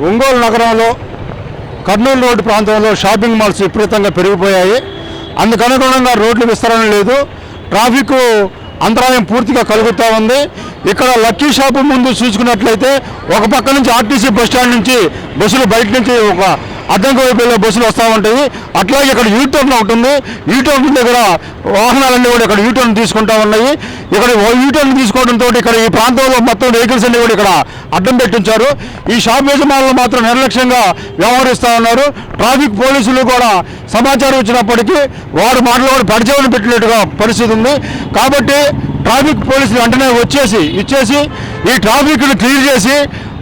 ఒంగోలు నగరంలో కర్నూలు రోడ్డు ప్రాంతంలో shopping malls విపరీతంగా పెరిగిపోయాయి. అందుకనుగుణంగా రోడ్లు విస్తరణ లేదు, ట్రాఫిక్ అంతరాయం పూర్తిగా కలుగుతూ ఉంది. ఇక్కడ లక్కీ షాపు ముందు చూసుకున్నట్లయితే ఒక పక్క నుంచి ఆర్టీసీ బస్టాండ్ నుంచి బస్సులు బయట నుంచి ఒక అద్దంకి వైపు వెళ్ళే బస్సులు వస్తూ ఉంటాయి. అట్లాగే ఇక్కడ యూటర్న్ ఉంటుంది. యూటర్న్ దగ్గర వాహనాలన్నీ కూడా ఇక్కడ యూటర్న్ తీసుకుంటూ ఉన్నాయి. ఇక్కడ యూటర్న్ తీసుకోవడంతో ఇక్కడ ఈ ప్రాంతంలో మొత్తం వెహికల్స్ అన్ని కూడా ఇక్కడ అడ్డం పెట్టించారు. ఈ షాప్ యజమానులు మాత్రం నిర్లక్ష్యంగా వ్యవహరిస్తూ ఉన్నారు. ట్రాఫిక్ పోలీసులు కూడా సమాచారం ఇచ్చినప్పటికీ వారు మాటలు కూడా పరిచయం పెట్టినట్టుగా పరిస్థితి ఉంది. కాబట్టి ట్రాఫిక్ పోలీసులు వెంటనే ఇచ్చేసి ఈ ట్రాఫిక్ను క్లియర్ చేసి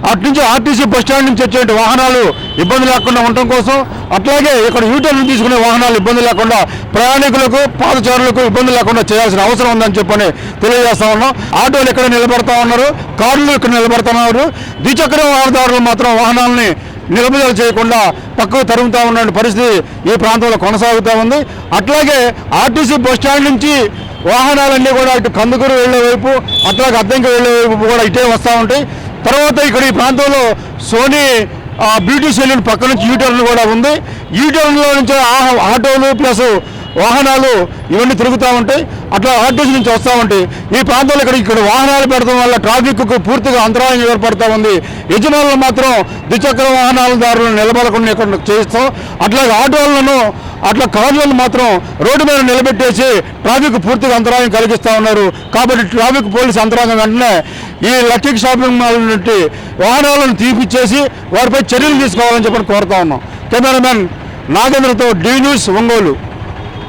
అటు నుంచి ఆర్టీసీ బస్టాండ్ నుంచి వచ్చే వాహనాలు ఇబ్బంది లేకుండా ఉండటం కోసం, అట్లాగే ఇక్కడ యూటర్న్ తీసుకునే వాహనాలు ఇబ్బంది లేకుండా ప్రయాణికులకు పాదచారులకు ఇబ్బంది లేకుండా చేయాల్సిన అవసరం ఉందని చెప్పని తెలియజేస్తా ఉన్నాం. ఆటోలు ఇక్కడ నిలబడతా ఉన్నారు, కార్లు ఇక్కడ నిలబడుతున్నారు. ద్విచక్ర వాహనదారులు మాత్రం వాహనాలని నిలుపుదల చేయకుండా పక్కకు తరుగుతూ ఉన్న పరిస్థితి ఈ ప్రాంతంలో కొనసాగుతూ ఉంది. అట్లాగే ఆర్టీసీ బస్టాండ్ నుంచి వాహనాలన్నీ కూడా ఇటు కందుకూరు వెళ్లే వైపు, అట్లాగే అద్దంకి వెళ్లే వైపు కూడా ఇటే వస్తూ ఉంటాయి. తర్వాత ఇక్కడ ఈ ప్రాంతంలో సోనీ బ్యూటీ సెలూన్ పక్క నుంచి యూటర్న్ కూడా ఉంది. యూటర్న్లో నుంచి ఆటోలు ప్లస్ వాహనాలు ఇవన్నీ తిరుగుతూ ఉంటాయి. అట్లా ఆర్టీసీ నుంచి వస్తూ ఉంటాయి. ఈ ప్రాంతంలో ఇక్కడ వాహనాలు పెడతాం వల్ల ట్రాఫిక్కు పూర్తిగా అంతరాయం ఏర్పడుతూ ఉంది. యజమానులు మాత్రం ద్విచక్ర వాహనాలదారులను నిలబడకుండా ఇక్కడ చేస్తాం. అట్లాగే ఆటోలను అట్లా కార్లను మాత్రం రోడ్డు మీద నిలబెట్టేసి ట్రాఫిక్ పూర్తిగా అంతరాయం కలిగిస్తూ ఉన్నారు. కాబట్టి ట్రాఫిక్ పోలీసు అంతరాంగం వెంటనే ఈ లక్కీ షాపింగ్ మాల్ నుండి వాహనాలను తీపిచ్చేసి వారిపై చర్యలు తీసుకోవాలని చెప్పని కోరుతా ఉన్నాం. కెమెరామెన్ నాగేంద్రతో డి న్యూస్ ఒంగోలు.